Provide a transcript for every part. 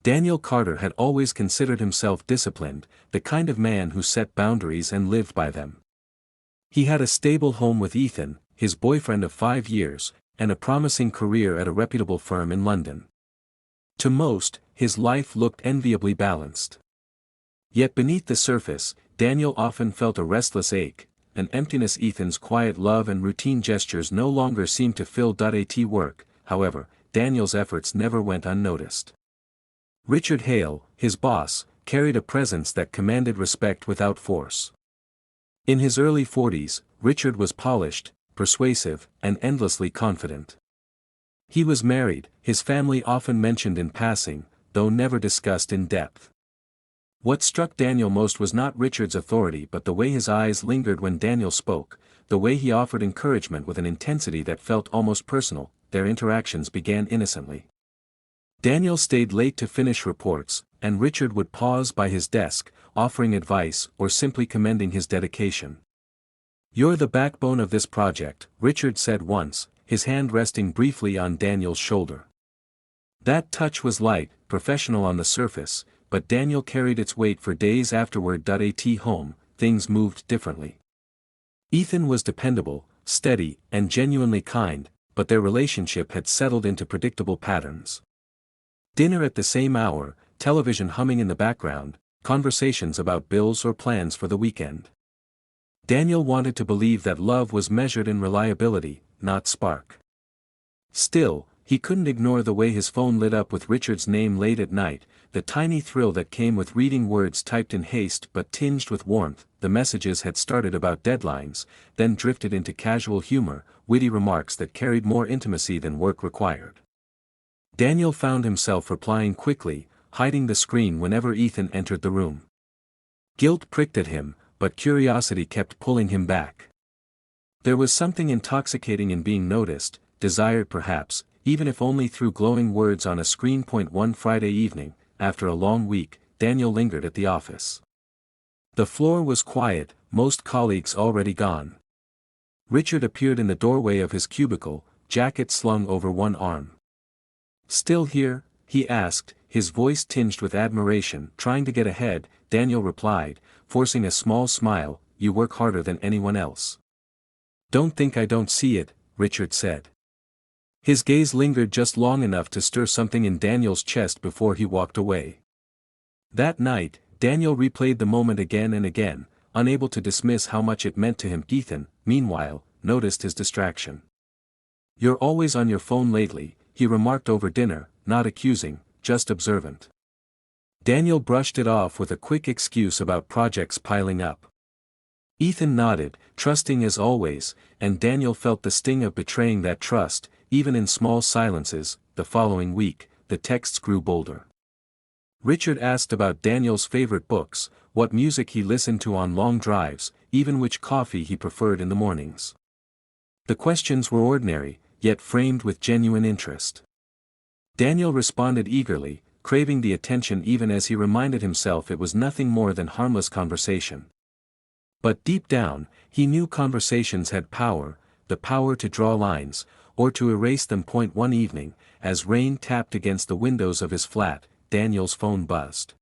Daniel Carter had always considered himself disciplined, the kind of man who set boundaries and lived by them. He had a stable home with Ethan, his boyfriend of 5 years, and a promising career at a reputable firm in London. To most, his life looked enviably balanced. Yet beneath the surface, Daniel often felt a restless ache, an emptiness. Ethan's quiet love and routine gestures no longer seemed to fill at work. However, Daniel's efforts never went unnoticed. Richard Hale, his boss, carried a presence that commanded respect without force. In his early 40s, Richard was polished, persuasive, and endlessly confident. He was married, his family often mentioned in passing, though never discussed in depth. What struck Daniel most was not Richard's authority but the way his eyes lingered when Daniel spoke, the way he offered encouragement with an intensity that felt almost personal. Their interactions began innocently. Daniel stayed late to finish reports, and Richard would pause by his desk, offering advice or simply commending his dedication. "You're the backbone of this project," Richard said once, his hand resting briefly on Daniel's shoulder. That touch was light, professional on the surface, but Daniel carried its weight for days afterward. At home, things moved differently. Ethan was dependable, steady, and genuinely kind, but their relationship had settled into predictable patterns. Dinner at the same hour, television humming in the background, conversations about bills or plans for the weekend. Daniel wanted to believe that love was measured in reliability, not spark. Still, he couldn't ignore the way his phone lit up with Richard's name late at night, the tiny thrill that came with reading words typed in haste but tinged with warmth. The messages had started about deadlines, then drifted into casual humor, witty remarks that carried more intimacy than work required. Daniel found himself replying quickly, hiding the screen whenever Ethan entered the room. Guilt pricked at him, but curiosity kept pulling him back. There was something intoxicating in being noticed, desired perhaps, even if only through glowing words on a screen. One Friday evening, after a long week, Daniel lingered at the office. The floor was quiet, most colleagues already gone. Richard appeared in the doorway of his cubicle, jacket slung over one arm. "Still here?" he asked, his voice tinged with admiration. "Trying to get ahead," Daniel replied, forcing a small smile. "You work harder than anyone else." "Don't think I don't see it," Richard said. His gaze lingered just long enough to stir something in Daniel's chest before he walked away. That night, Daniel replayed the moment again and again, unable to dismiss how much it meant to him. Ethan, meanwhile, noticed his distraction. "You're always on your phone lately," he remarked over dinner, not accusing, just observant. Daniel brushed it off with a quick excuse about projects piling up. Ethan nodded, trusting as always, and Daniel felt the sting of betraying that trust. Even in small silences. The following week, the texts grew bolder. Richard asked about Daniel's favorite books, what music he listened to on long drives, even which coffee he preferred in the mornings. The questions were ordinary, yet framed with genuine interest. Daniel responded eagerly, craving the attention even as he reminded himself it was nothing more than harmless conversation. But deep down, he knew conversations had power, the power to draw lines, or to erase them. One evening, as rain tapped against the windows of his flat, Daniel's phone buzzed.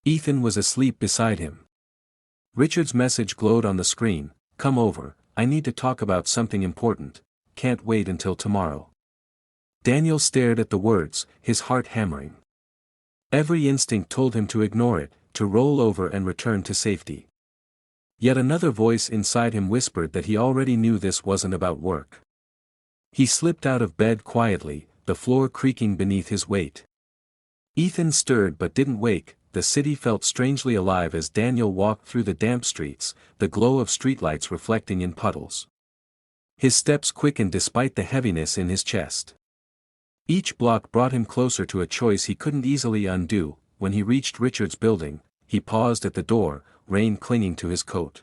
Ethan was asleep beside him. Richard's message glowed on the screen. "Come over, I need to talk about something important, can't wait until tomorrow." Daniel stared at the words, his heart hammering. Every instinct told him to ignore it, to roll over and return to safety. Yet another voice inside him whispered that he already knew this wasn't about work. He slipped out of bed quietly, the floor creaking beneath his weight. Ethan stirred but didn't wake. The city felt strangely alive as Daniel walked through the damp streets, the glow of streetlights reflecting in puddles. His steps quickened despite the heaviness in his chest. Each block brought him closer to a choice he couldn't easily undo. When he reached Richard's building, he paused at the door, rain clinging to his coat.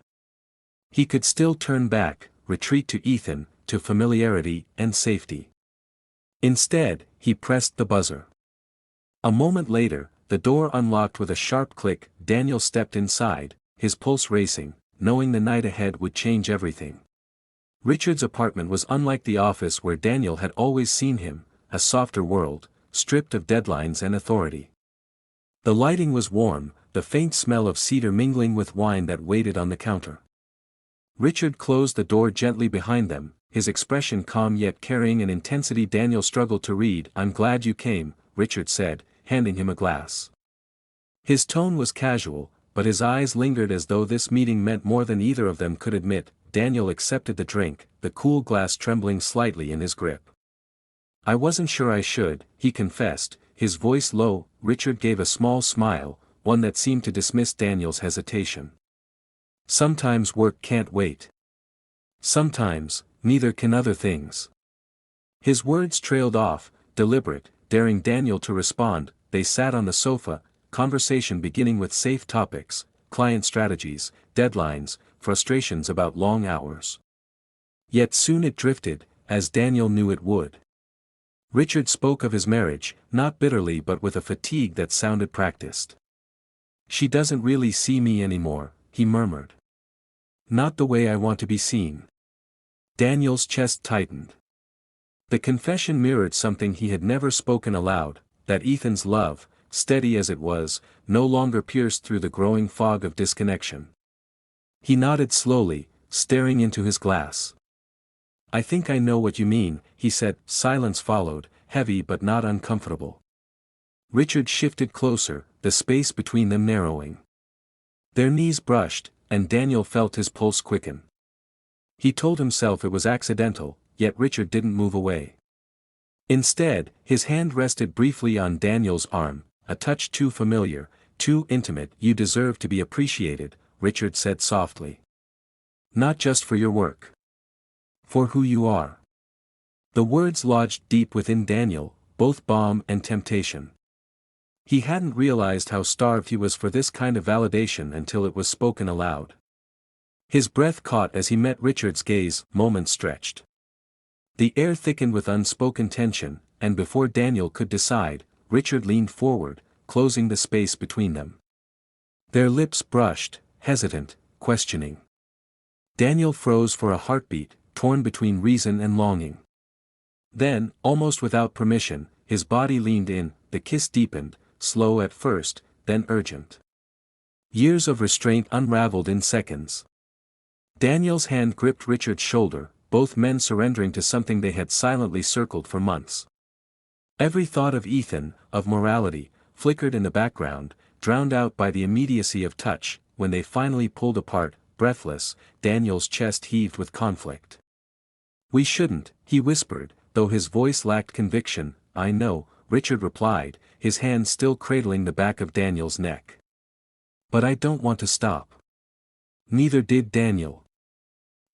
He could still turn back, retreat to Ethan, to familiarity and safety. Instead, he pressed the buzzer. A moment later, the door unlocked with a sharp click. Daniel stepped inside, his pulse racing, knowing the night ahead would change everything. Richard's apartment was unlike the office where Daniel had always seen him, a softer world, stripped of deadlines and authority. The lighting was warm, the faint smell of cedar mingling with wine that waited on the counter. Richard closed the door gently behind them, his expression calm yet carrying an intensity Daniel struggled to read. "I'm glad you came," Richard said, handing him a glass. His tone was casual, but his eyes lingered as though this meeting meant more than either of them could admit. Daniel accepted the drink, the cool glass trembling slightly in his grip. "I wasn't sure I should," he confessed, his voice low. Richard gave a small smile, one that seemed to dismiss Daniel's hesitation. "Sometimes work can't wait. Sometimes, neither can other things." His words trailed off, deliberate, daring Daniel to respond. They sat on the sofa, conversation beginning with safe topics, client strategies, deadlines, frustrations about long hours. Yet soon it drifted, as Daniel knew it would. Richard spoke of his marriage, not bitterly but with a fatigue that sounded practiced. "She doesn't really see me anymore," he murmured. "Not the way I want to be seen." Daniel's chest tightened. The confession mirrored something he had never spoken aloud, that Ethan's love, steady as it was, no longer pierced through the growing fog of disconnection. He nodded slowly, staring into his glass. "I think I know what you mean," he said. Silence followed, heavy but not uncomfortable. Richard shifted closer, the space between them narrowing. Their knees brushed, and Daniel felt his pulse quicken. He told himself it was accidental, yet Richard didn't move away. Instead, his hand rested briefly on Daniel's arm, a touch too familiar, too intimate. "You deserve to be appreciated," Richard said softly. "Not just for your work. For who you are." The words lodged deep within Daniel, both balm and temptation. He hadn't realized how starved he was for this kind of validation until it was spoken aloud. His breath caught as he met Richard's gaze. Moments stretched. The air thickened with unspoken tension, and before Daniel could decide, Richard leaned forward, closing the space between them. Their lips brushed, hesitant, questioning. Daniel froze for a heartbeat, torn between reason and longing. Then, almost without permission, his body leaned in. The kiss deepened, slow at first, then urgent. Years of restraint unraveled in seconds. Daniel's hand gripped Richard's shoulder, both men surrendering to something they had silently circled for months. Every thought of Ethan, of morality, flickered in the background, drowned out by the immediacy of touch. When they finally pulled apart, breathless, Daniel's chest heaved with conflict. "We shouldn't," he whispered, though his voice lacked conviction. "I know," Richard replied, his hand still cradling the back of Daniel's neck. "But I don't want to stop." Neither did Daniel.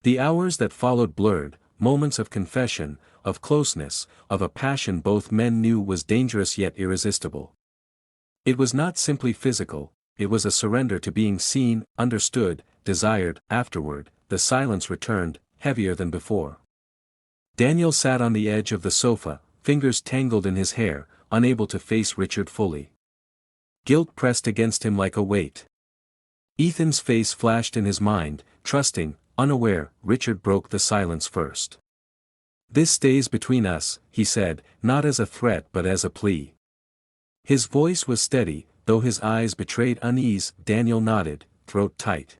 The hours that followed blurred, moments of confession, of closeness, of a passion both men knew was dangerous yet irresistible. It was not simply physical, it was a surrender to being seen, understood, desired. Afterward, the silence returned, heavier than before. Daniel sat on the edge of the sofa, fingers tangled in his hair, unable to face Richard fully. Guilt pressed against him like a weight. Ethan's face flashed in his mind, trusting, unaware. Richard broke the silence first. "This stays between us," he said, not as a threat but as a plea. His voice was steady, though his eyes betrayed unease. Daniel nodded, throat tight.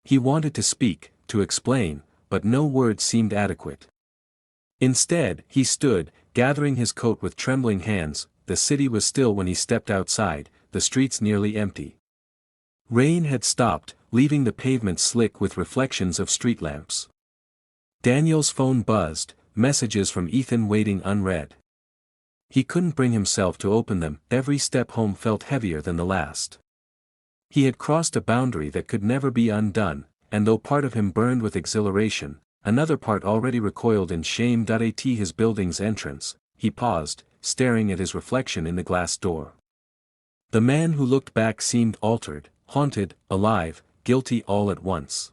He wanted to speak, to explain, but no words seemed adequate. Instead, he stood, gathering his coat with trembling hands. The city was still when he stepped outside, the streets nearly empty. Rain had stopped, leaving the pavement slick with reflections of street lamps. Daniel's phone buzzed, messages from Ethan waiting unread. He couldn't bring himself to open them. Every step home felt heavier than the last. He had crossed a boundary that could never be undone, and though part of him burned with exhilaration, another part already recoiled in shame. At his building's entrance, he paused, staring at his reflection in the glass door. The man who looked back seemed altered, haunted, alive, guilty all at once.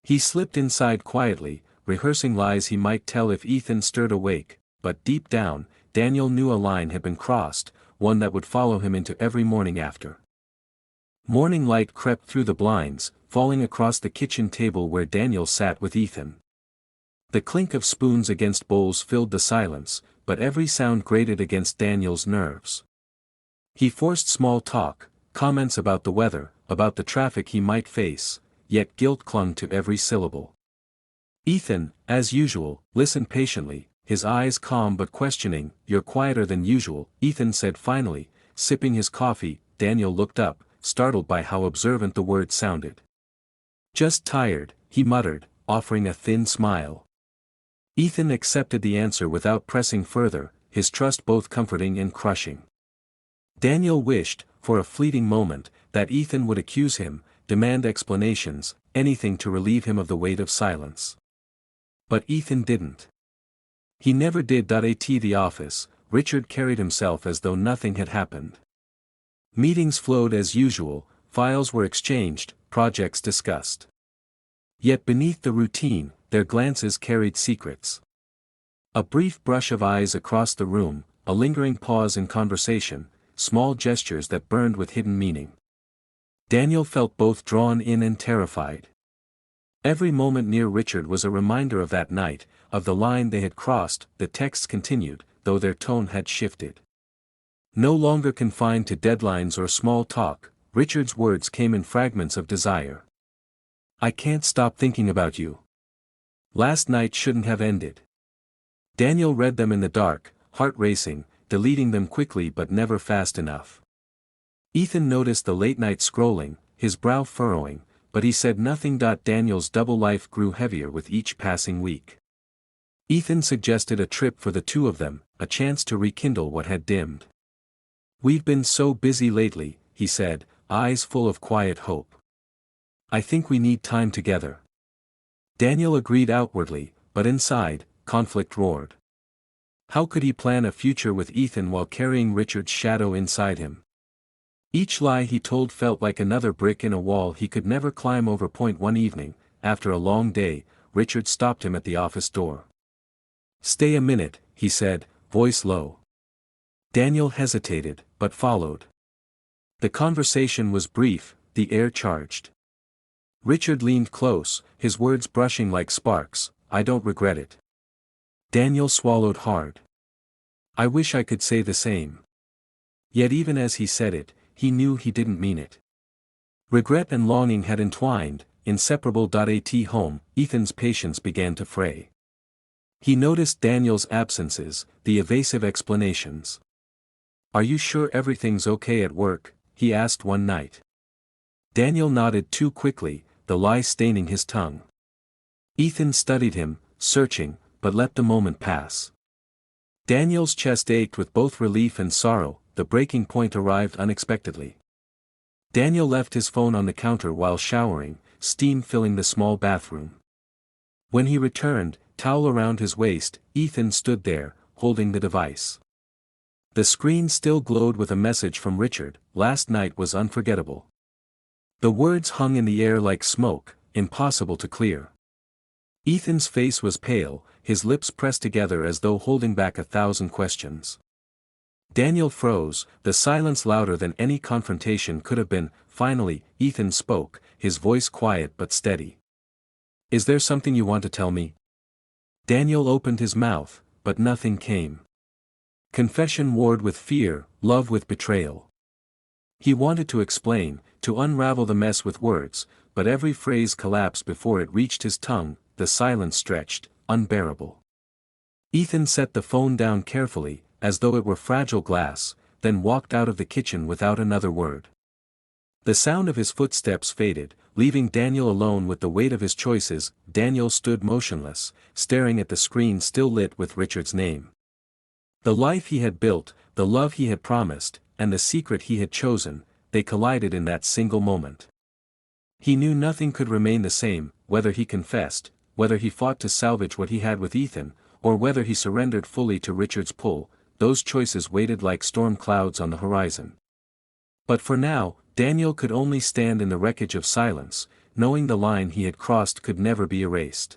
He slipped inside quietly, rehearsing lies he might tell if Ethan stirred awake, but deep down, Daniel knew a line had been crossed, one that would follow him into every morning after. Morning light crept through the blinds, falling across the kitchen table where Daniel sat with Ethan. The clink of spoons against bowls filled the silence, but every sound grated against Daniel's nerves. He forced small talk, comments about the weather, about the traffic he might face, yet guilt clung to every syllable. Ethan, as usual, listened patiently, his eyes calm but questioning. "You're quieter than usual," Ethan said finally, sipping his coffee. Daniel looked up, startled by how observant the words sounded. "Just tired," he muttered, offering a thin smile. Ethan accepted the answer without pressing further, his trust both comforting and crushing. Daniel wished, for a fleeting moment, that Ethan would accuse him, demand explanations, anything to relieve him of the weight of silence. But Ethan didn't. He never did. At the office, Richard carried himself as though nothing had happened. Meetings flowed as usual, files were exchanged, projects discussed. Yet beneath the routine, their glances carried secrets. A brief brush of eyes across the room, a lingering pause in conversation, small gestures that burned with hidden meaning. Daniel felt both drawn in and terrified. Every moment near Richard was a reminder of that night, of the line they had crossed. The texts continued, though their tone had shifted. No longer confined to deadlines or small talk, Richard's words came in fragments of desire. "I can't stop thinking about you. Last night shouldn't have ended." Daniel read them in the dark, heart racing, deleting them quickly but never fast enough. Ethan noticed the late-night scrolling, his brow furrowing, but he said nothing. Daniel's double life grew heavier with each passing week. Ethan suggested a trip for the two of them, a chance to rekindle what had dimmed. "We've been so busy lately," he said, eyes full of quiet hope. "I think we need time together." Daniel agreed outwardly, but inside, conflict roared. How could he plan a future with Ethan while carrying Richard's shadow inside him? Each lie he told felt like another brick in a wall he could never climb over. One evening, after a long day, Richard stopped him at the office door. "Stay a minute," he said, voice low. Daniel hesitated, but followed. The conversation was brief, the air charged. Richard leaned close, his words brushing like sparks. "I don't regret it." Daniel swallowed hard. "I wish I could say the same." Yet even as he said it, he knew he didn't mean it. Regret and longing had entwined, inseparable. At home, Ethan's patience began to fray. He noticed Daniel's absences, the evasive explanations. "Are you sure everything's okay at work?" he asked one night. Daniel nodded too quickly, the lie staining his tongue. Ethan studied him, searching, but let the moment pass. Daniel's chest ached with both relief and sorrow. The breaking point arrived unexpectedly. Daniel left his phone on the counter while showering, steam filling the small bathroom. When he returned, towel around his waist, Ethan stood there, holding the device. The screen still glowed with a message from Richard. "Last night was unforgettable." The words hung in the air like smoke, impossible to clear. Ethan's face was pale, his lips pressed together as though holding back 1,000 questions. Daniel froze, the silence louder than any confrontation could have been. Finally, Ethan spoke, his voice quiet but steady. "Is there something you want to tell me?" Daniel opened his mouth, but nothing came. Confession warred with fear, love with betrayal. He wanted to explain, to unravel the mess with words, but every phrase collapsed before it reached his tongue. The silence stretched, unbearable. Ethan set the phone down carefully, as though it were fragile glass, then walked out of the kitchen without another word. The sound of his footsteps faded, leaving Daniel alone with the weight of his choices. Daniel stood motionless, staring at the screen still lit with Richard's name. The life he had built, the love he had promised, and the secret he had chosen, they collided in that single moment. He knew nothing could remain the same, whether he confessed, whether he fought to salvage what he had with Ethan, or whether he surrendered fully to Richard's pull. Those choices waited like storm clouds on the horizon. But for now, Daniel could only stand in the wreckage of silence, knowing the line he had crossed could never be erased.